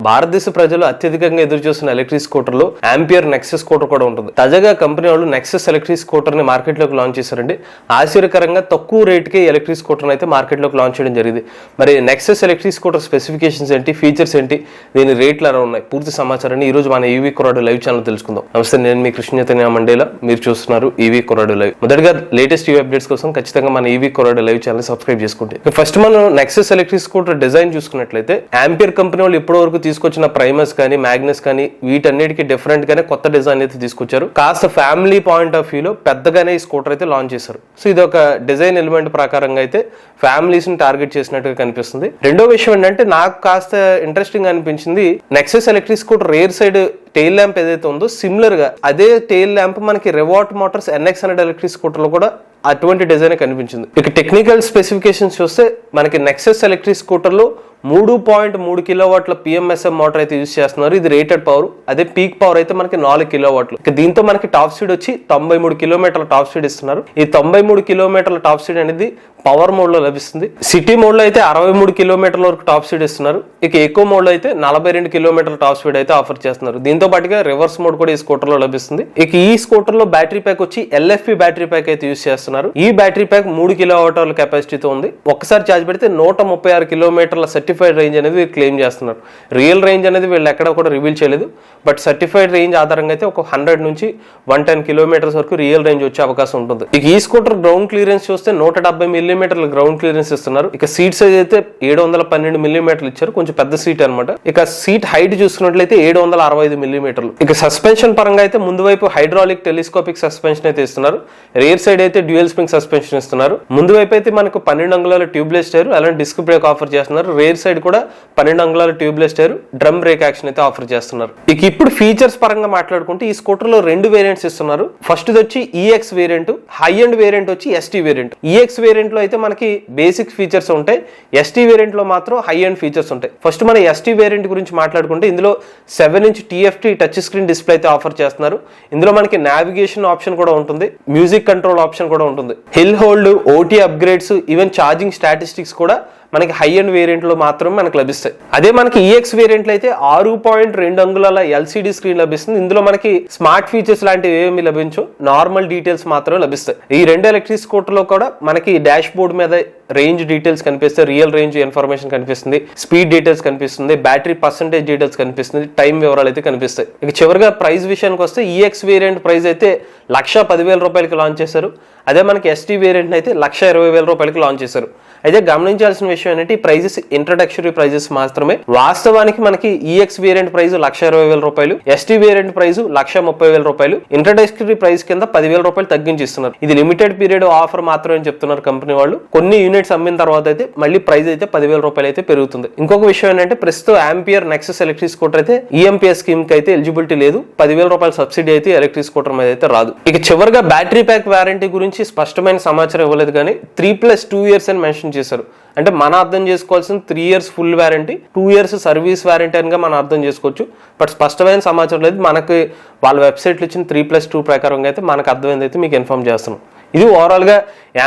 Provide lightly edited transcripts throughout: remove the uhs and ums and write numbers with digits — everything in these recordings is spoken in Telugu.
భారతదేశ ప్రజలు అత్యధికంగా ఎదురు చూస్తున్న ఎలక్ట్రిక్ స్కూటర్లో ఆంపియర్ నెక్సస్ స్కూటర్ కూడా ఉంటుంది. తాజాగా కంపెనీ వాళ్ళు నెక్సస్ ఎలక్ట్రిక్ స్కూటర్ ని మార్కెట్ లోకి లాంచ్ చేశారండి. ఆశ్చర్యకరంగా తక్కువ రేటుకే ఎలక్ట్రిక్ స్కూటర్ అయితే మార్కెట్ లోకి లాంచ్ చేయడం జరిగింది. మరి నెక్సస్ ఎలక్ట్రిక్ స్కూటర్ స్పెసిఫికేషన్స్ ఏంటి, ఫీచర్స్ ఏంటి, దీని రేట్లు ఎలా ఉన్నాయి, పూర్తి సమాచారాన్ని ఈ రోజు మన ఈవీ కుర్రాడు లైవ్ ఛానల్ తెలుసుకుందాం. నమస్తే, నేను మీ కృష్ణ చైతన్య మండేలా, మీరు చూస్తున్నారు ఈవీ కుర్రాడు లైవ్. మొదటిగా లేటెస్ట్ ఈవీ అప్డేట్స్ కోసం ఖచ్చితంగా మన ఈవీ కుర్రాడు లైవ్ ఛానల్ సబ్స్క్రైబ్ చేసుకోండి. ఫస్ట్ మనం నెక్సస్ ఎలక్ట్రిక్ స్కూటర్ డిజైన్ చూసుకున్నట్లయితే ఆంపియర్ కంపెనీ వాళ్ళు ఇప్పటి వరకు తీసుకొచ్చిన ప్రైమస్ కానీ మ్యాగ్నస్ కానీ వీటన్నిటికీ డిఫరెంట్ గానే కొత్త డిజైన్ అయితే తీసుకొచ్చారు. కాస్త ఫ్యామిలీ పాయింట్ ఆఫ్ వ్యూ లో పెద్దగానే ఈ స్కూటర్ అయితే లాంచ్ చేశారు. సో ఇది ఒక డిజైన్ ఎలిమెంట్ ప్రకారంగా అయితే ఫ్యామిలీస్ ని టార్గెట్ చేసినట్టుగా కనిపిస్తుంది. రెండో విషయం ఏంటంటే నాకు కాస్త ఇంట్రెస్టింగ్ అనిపించింది, Nexus electric scooter rare side tail lamp ఏదైతే ఉందో సిమిలర్ గా అదే టెయిల్ ల్యాంప్ మనకి రెవాట్ మోటార్స్ NX100 ఎలక్ట్రిక్ స్కూటర్ లో కూడా అటువంటి డిజైన్ కనిపించింది. ఇక టెక్నికల్ స్పెసిఫికేషన్స్ చూస్తే మనకి నెక్సస్ ఎలక్ట్రిక్ స్కూటర్ లో 3.3 కిలోవాట్ల PMSM మోటార్ అయితే యూజ్ చేస్తున్నారు. ఇది రేటెడ్ పవర్. అదే పీక్ పవర్ అయితే మనకి 4 కిలోవాట్లు. ఇక దీంతో మనకి టాప్ స్పీడ్ వచ్చి 93 కిలోమీటర్ల టాప్ స్పీడ్ ఇస్తున్నారు. ఈ 93 కిలోమీటర్ల టాప్ స్పీడ్ అనేది పవర్ మోడ్ లో లభిస్తుంది. సిటీ మోడ్ లో అయితే 63 కిలోమీటర్ల వరకు టాప్ స్పీడ్ ఇస్తున్నారు. ఇక ఎకో మోడ్ లో అయితే 42 కిలోమీటర్ల టాప్ స్పీడ్ అయితే ఆఫర్ చేస్తున్నారు. దీంతో పాటుగా రివర్స్ మోడ్ కూడా ఈ స్కూటర్ లో లభిస్తుంది. ఇక ఈ స్కూటర్ లో బ్యాటరీ ప్యాక్ వచ్చి LFP బ్యాటరీ ప్యాక్ అయితే యూజ్ చేస్తున్నారు. ఈ బ్యాటరీ ప్యాక్ 3 కిలోవాట్ అవర్ల కెపాసిటీతో ఉంది. ఒక్కసారి ఛార్జ్ పెడితే 136 కిలోమీటర్ల సర్టిఫైడ్ రేంజ్ అనేది క్లెయిమ్ చేస్తున్నారు. రియల్ రేంజ్ అనేది వీళ్ళు ఎక్కడ కూడా రివీల్ చేయలేదు. బట్ సర్టిఫైడ్ రేంజ్ ఆధారంగా అయితే ఒక 100 నుంచి 110 కిలోమీటర్స్ వరకు రియల్ రేంజ్ వచ్చే అవకాశం ఉంటుంది. ఇక ఈ స్కూటర్ గ్రౌండ్ క్లియరెన్స్ చూస్తే 170 మిల్లీమీటర్ల గ్రౌండ్ క్లియరెన్స్ ఇస్తున్నారు. ఇక సీట్ సైజ్ అయితే 712 మిల్లీమీటర్లు ఇచ్చారు. కొంచెం పెద్ద సీట్ అనమాట. ఇక సీట్ హైట్ చూసుకున్నట్లయితే 765 మిల్లీమీటర్లు. ఇక సస్పెన్షన్ పరంగా అయితే ముందు వైపు హైడ్రాలిక్ టెలిస్కోపిక్ సస్పెన్షన్ అయితే ఇస్తున్నారు. రేర్ సైడ్ అయితే డ్యూయల్ స్ప్రింగ్ సస్పెన్షన్ ఇస్తున్నారు. ముందు వైపు అయితే మనకు 12 అంగుళాల ట్యూబ్లెస్ టైర్ అలాంటి డిస్క్ బ్రేక్ ఆఫర్ చేస్తున్నారు. రేర్ సైడ్ కూడా 12 అంగుళాల tubeless tyre drum brake action అయితే ఆఫర్ చేస్తున్నారు. ఇక ఇప్పుడు ఫీచర్స్ పరంగా మాట్లాడుకుంటే ఈ స్కూటర్ లో 2 వేరియంట్స్ ఇస్తున్నారు. ఫస్ట్ వచ్చి EX variant, high and variant వచ్చి ST వేరియంట్. EX వేరియంట్ లో అయితే మనకి బేసిక్ ఫీచర్స్ ఉంటాయి. ST వేరియంట్ లో మాత్రం హై అండ్ ఫీచర్స్ ఉంటాయి. ఫస్ట్ మన ST వేరియంట్ గురించి మాట్లాడుకుంటే ఇందులో 7-inch TFT touch screen display అయితే ఆఫర్ చేస్తున్నారు. ఇందులో మనకి నావిగేషన్ ఆప్షన్ కూడా ఉంటుంది, మ్యూజిక్ కంట్రోల్ ఆప్షన్ కూడా ఉంటుంది. Hill hold, OT upgrades, even charging statistics కూడా మనకి హై అండ్ వేరియంట్ లో మాత్రమే మనకు లభిస్తాయి. అదే మనకి EX వేరియంట్ లో అయితే 6.2 అంగుళాల LCD స్క్రీన్ లభిస్తుంది. ఇందులో మనకి స్మార్ట్ ఫీచర్స్ లాంటివి ఏమి లభించవు, నార్మల్ డీటెయిల్స్ మాత్రమే లభిస్తాయి. ఈ 2 ఎలక్ట్రిక్ స్కూటర్ లో కూడా మనకి డాష్ బోర్డ్ మీద రేంజ్ డీటెయిల్స్ కనిపిస్తాయి, రియల్ రేంజ్ ఇన్ఫర్మేషన్ కనిపిస్తుంది, స్పీడ్ డీటెయిల్స్ కనిపిస్తుంది, బ్యాటరీ పర్సెంటేజ్ డీటెయిల్స్ కనిపిస్తుంది, టైం వివరాలు అయితే కనిపిస్తాయి. ఇక చివరిగా ప్రైస్ విషయానికి వస్తే EX వేరియంట్ ప్రైస్ అయితే 1,10,000 రూపాయలకి లాంచ్ చేశారు. అదే మనకి ST వేరియంట్ అయితే 1,20,000 రూపాయలకి లాంచ్ చేశారు. అయితే గమనించాల్సిన విషయం ఏంటంటే ఈ ప్రైజెస్ ఇంట్రడక్టరీ ప్రైజెస్ మాత్రమే. వాస్తవానికి మనకి EX వేరియంట్ ప్రైస్ 1,20,000 రూపాయలు, ST వేరియంట్ ప్రైస్ 1,30,000 రూపాయలు. ఇంట్రడక్టరీ ప్రైస్ కింద 10,000 రూపాయలు తగ్గించి ఇస్తున్నారు. ఇది లిమిటెడ్ పీరియడ్ ఆఫర్ మాత్రమే చెప్తున్నారు కంపెనీ వాళ్ళు. కొన్ని యూనిట్స్ అమ్మిన తర్వాత అయితే మళ్ళీ ప్రైస్ అయితే 10,000 రూపాయలు అయితే పెరుగుతుంది. ఇంకొక విషయం ఏంటంటే ప్రస్తుతం ఆంపియర్ నెక్సస్ ఎలక్ట్రిక్ స్కూటర్ అయితే EMPS స్కీమ్ కి అయితే ఎలిజిబిలిటీ లేదు. 10,000 రూపాయల సబ్సిడీ అయితే ఎలక్ట్రిక్ స్కూటర్ మీద అయితే రాదు. ఇక చివరిగా బ్యాటరీ ప్యాక్ వారంటీ గురించి స్పష్టమైన సమాచారం ఇవ్వలేదు, కానీ 3+2 years అని మెన్షన్ చేశారు. అంటే మనం అర్థం చేసుకోవాల్సిన 3 years full warranty, 2 years service warranty అనిగా మనం అర్థం చేసుకోవచ్చు. బట్ స్పష్టమైన సమాచారం లేదు. మనకి వాళ్ళ వెబ్సైట్లో ఇచ్చిన 3+2 ప్రకారంగా అయితే మనకు అర్థమైంది అయితే మీకు ఇన్ఫార్మ్ చేస్తున్నాం. ఇది ఓవరాల్ గా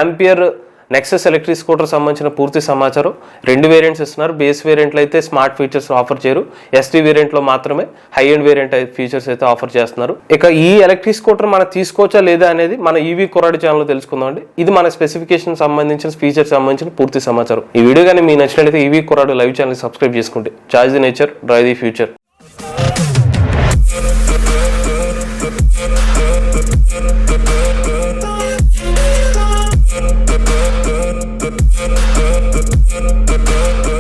ఆంపియర్ నెక్సస్ ఎలక్ట్రిక్ స్కూటర్ సంబంధించిన పూర్తి సమాచారం. 2 వేరియంట్స్ ఇస్తున్నారు. బేస్ వేరియంట్లో అయితే స్మార్ట్ ఫీచర్స్ ఆఫర్ చేయరు. ST వేరియంట్ లో మాత్రమే హై అండ్ వేరియంట్ ఫీచర్స్ అయితే ఆఫర్ చేస్తున్నారు. ఇక ఈ ఎలక్ట్రిక్ స్కూటర్ మనం తీసుకోవచ్చా లేదా అనేది మన ఈవీ కుర్రాడు ఛానల్ తెలుసుకుందాం అండి. ఇది మన స్పెసిఫికేషన్ సంబంధించిన ఫీచర్స్ సంబంధించిన పూర్తి సమాచారం. ఈ వీడియో కానీ మీకు నచ్చినట్లయితే ఈవీ కుర్రాడు లైవ్ ఛానల్ సబ్స్క్రైబ్ చేసుకోండి. Charge the nature, drive the future. Good.